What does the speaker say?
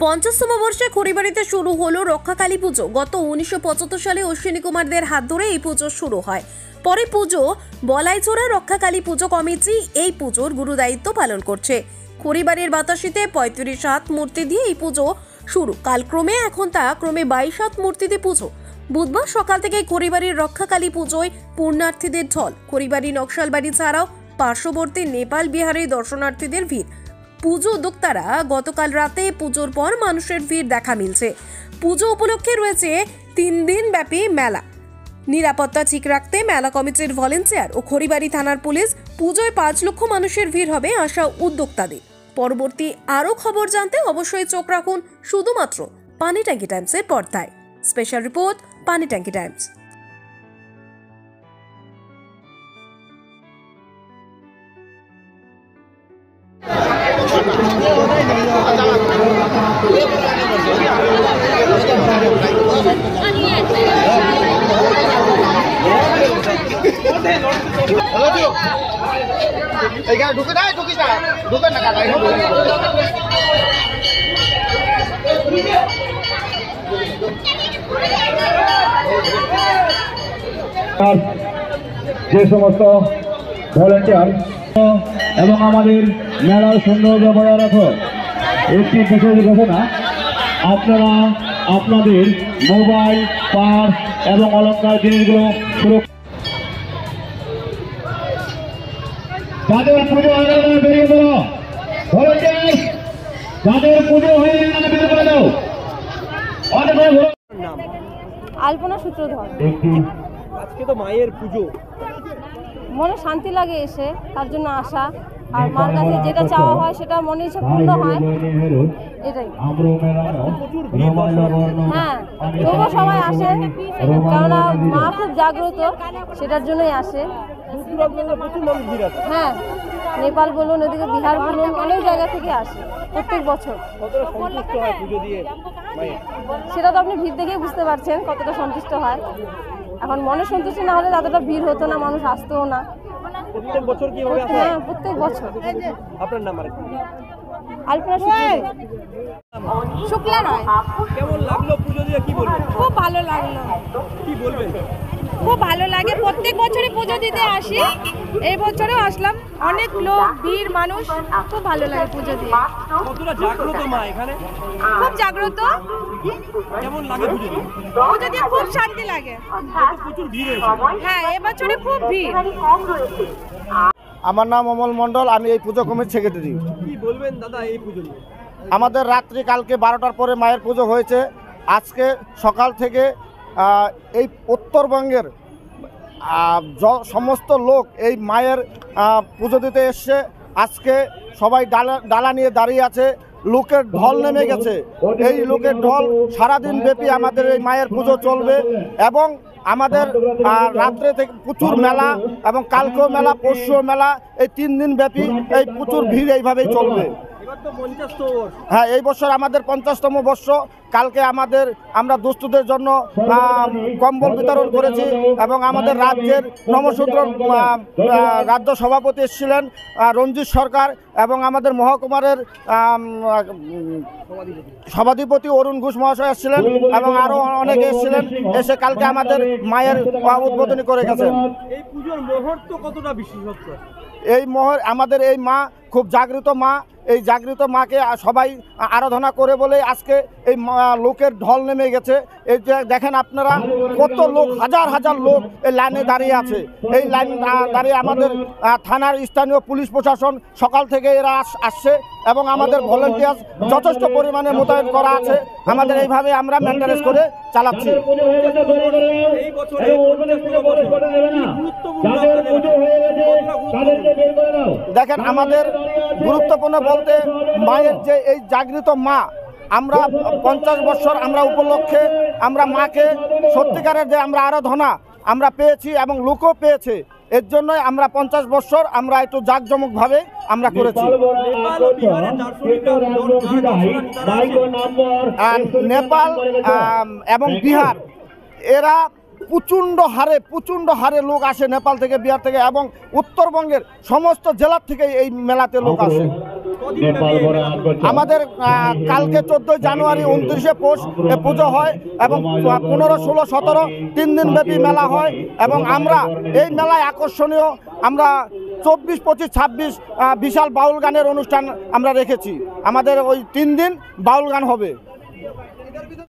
50তম বর্ষে খড়িবাড়িতে শুরু হলো রক্ষাকালী পুজো। গত 1975 সালে অশ্বিনী কুমারদের হাত ধরে এই পুজো শুরু হয়। পরে পুজো বলাইচোরা রক্ষাকালী পুজো কমিটি এই পুজোর গুরুদায়িত্ব পালন করছে। খড়িবাড়ির বাতাসিতে 35 হাত মূর্তি দিয়ে এই পুজো শুরু। কালক্রমে এখন তা ক্রমে 22 হাত মূর্তিতে পুজো। বুধবার সকাল থেকে খড়িবাড়ির রক্ষাকালী পুজোয় পূর্ণার্থীদের ঢল। খড়িবাড়ি নকশালবাড়ি ছাড়াও পার্শ্ববর্তী নেপাল বিহারের দর্শনার্থীদের ভিড়। পুজো উদ্যোক্তারা গতকাল রাতে পুজোর পর মানুষের ভিড় দেখা মিলছে। পুজো উপলক্ষে রয়েছে 3 দিন ব্যাপী মেলা। নিরাপত্তা ঠিক রাখতে মেলা কমিটির ভলেন্টিয়ার ও খড়িবাড়ি থানার পুলিশ। পুজোয় 5 লক্ষ মানুষের ভিড় হবে আশা উদ্যোক্তাদের। পরবর্তী আরও খবর জানতে অবশ্যই চোখ রাখুন শুধুমাত্র পানি ট্যাঙ্কি টাইমসের পর্দায়। স্পেশাল রিপোর্ট, পানি ট্যাঙ্কি টাইমস। যে সমস্ত ভলেন্টিয়ার এবং আমাদের মেলার সৌন্দর্য বজায় রাখো। একটি বিশেষ ঘোষণা, আপনারা আপনাদের মোবাইল, পার্স এবং অলংকার জিনিসগুলো সুরক্ষা। যাদের পুজো হয়ে গেল বেরিয়ে পড়ো। ভলেন্টিয়ার যাদের পুজো হয়ে গেল বেরিয়ে পড়ে দাও। আলপনা সূত্রধর। আজকে তো মায়ের পুজো, মনে শান্তি লাগে এসে, তার জন্য আসা। আর মার কাছে যেটা চাওয়া হয় সেটা মনে ইচ্ছে পূর্ণ হয়, এটাই। হ্যাঁ, তবুও সবাই আসে, কেননা মা খুব জাগ্রত, সেটার জন্যই আসে। হ্যাঁ, নেপাল বলুন, এদিকে বিহার বলুন, অনেক জায়গা থেকে আসে প্রত্যেক বছর। সেটা তো আপনি ভিড় দেখেই বুঝতে পারছেন কতটা সন্তুষ্ট হয়। এখন মনে সন্তুষ্টি না হলে ততটা ভিড় হতো না, মানুষ আসতো না। প্রত্যেক বছর কি হবে? হ্যাঁ, প্রত্যেক বছর। আপনার নাম? আলপনা শুক্লা রায়। কেমন লাগলো পুজো দিয়ে, কি বলবেন? খুব ভালো লাগলো। কি বলবেন? খুব ভালো লাগে, প্রত্যেক বছরই পুজো দিতে আসি, এই বছরেও আসলাম। অনেক লোক, ভিড়, মানুষ, খুব ভালো লাগে পুজো দিয়ে। কতটা জাগ্রত মা এখানে? খুব জাগ্রত। কেমন লাগে পুজো দিয়ে? পুজো দিয়ে খুব শান্তি লাগে। প্রচুর ভিড় হয়েছে। হ্যাঁ, এবছরে খুব ভিড়। আমার নাম অমল মণ্ডল, আমি এই পুজো কমিটির সেক্রেটারি। কি বলবেন দাদা এই পুজো নিয়ে? আমাদের রাত্রি কালকে 12টার পরে মায়ের পুজো হয়েছে। আজকে সকাল থেকে এই উত্তরবঙ্গের সমস্ত লোক এই মায়ের পুজো দিতে এসছে। আজকে সবাই ডালা নিয়ে দাঁড়িয়ে আছে, লোকের ঢল নেমে গেছে। এই লোকের ঢল সারাদিন ব্যাপী আমাদের এই মায়ের পুজো চলবে এবং আমাদের রাত্রে থেকে প্রচুর মেলা এবং কালকেও মেলা, পরশুও মেলা, এই 3 দিন ব্যাপী এই প্রচুর ভিড় এইভাবেই চলবে। হ্যাঁ, এই বছর আমাদের 50তম বর্ষ। কালকে আমরা দুস্থদের জন্য কম্বল বিতরণ করেছি এবং আমাদের রাজ্যের নমশূদ্র রাজ্য সভাপতি এসেছিলেন রঞ্জিত সরকার এবং আমাদের মহকুমারের সভাধিপতি অরুণ ঘোষ মহাশয় এসেছিলেন এবং আরও অনেকে এসেছিলেন। এসে কালকে আমাদের মায়ের উদ্বোধনী করে গেছেন। এই পুজোর মুহূর্ত কতটা বিশেষত্ব? আমাদের এই মা খুব জাগৃত মা। এই জাগৃত মাকে সবাই আরাধনা করে বলে আজকে এই লোকের ঢল নেমে গেছে। এই যে দেখেন আপনারা কত লোক, হাজার হাজার লোক এই লাইনে দাঁড়িয়ে আছে। এই লাইন দাঁড়িয়ে আমাদের থানার স্থানীয় পুলিশ প্রশাসন সকাল থেকে এরা আসছে এবং আমাদের ভলেন্টিয়ার যথেষ্ট পরিমাণে মোতায়েন করা আছে। আমাদের এইভাবে আমরা মেনটেনেন্স করে চালাচ্ছি। দেখেন আমাদের গুরুত্বপূর্ণ বলতে মায়ের যে এই জাগৃত মা, আমরা 50 বছর আমরা উপলক্ষে আমরা মাকে সত্যিকারের যে আমরা আরাধনা আমরা পেয়েছি এবং লোকও পেয়েছে। এর জন্যই আমরা 50 বছর আমরা একটু জাঁকজমকভাবে আমরা করেছি। নেপাল এবং বিহার এরা প্রচণ্ড হারে লোক আসে নেপাল থেকে, বিহার থেকে এবং উত্তরবঙ্গের সমস্ত জেলার থেকে এই মেলাতে লোক আসে। কদিন নেপাল ব্যাপী এই বড় মেলা? আমাদের কালকে 14 জানুয়ারি 29শে পৌষ পুজো হয় এবং 15, 16, 17 3 দিন ব্যাপী মেলা হয় এবং আমরা এই মেলায় আকর্ষণীয় আমরা 24, 25, 26 বিশাল বাউল গানের অনুষ্ঠান আমরা রেখেছি। আমাদের ওই 3 দিন বাউল গান হবে।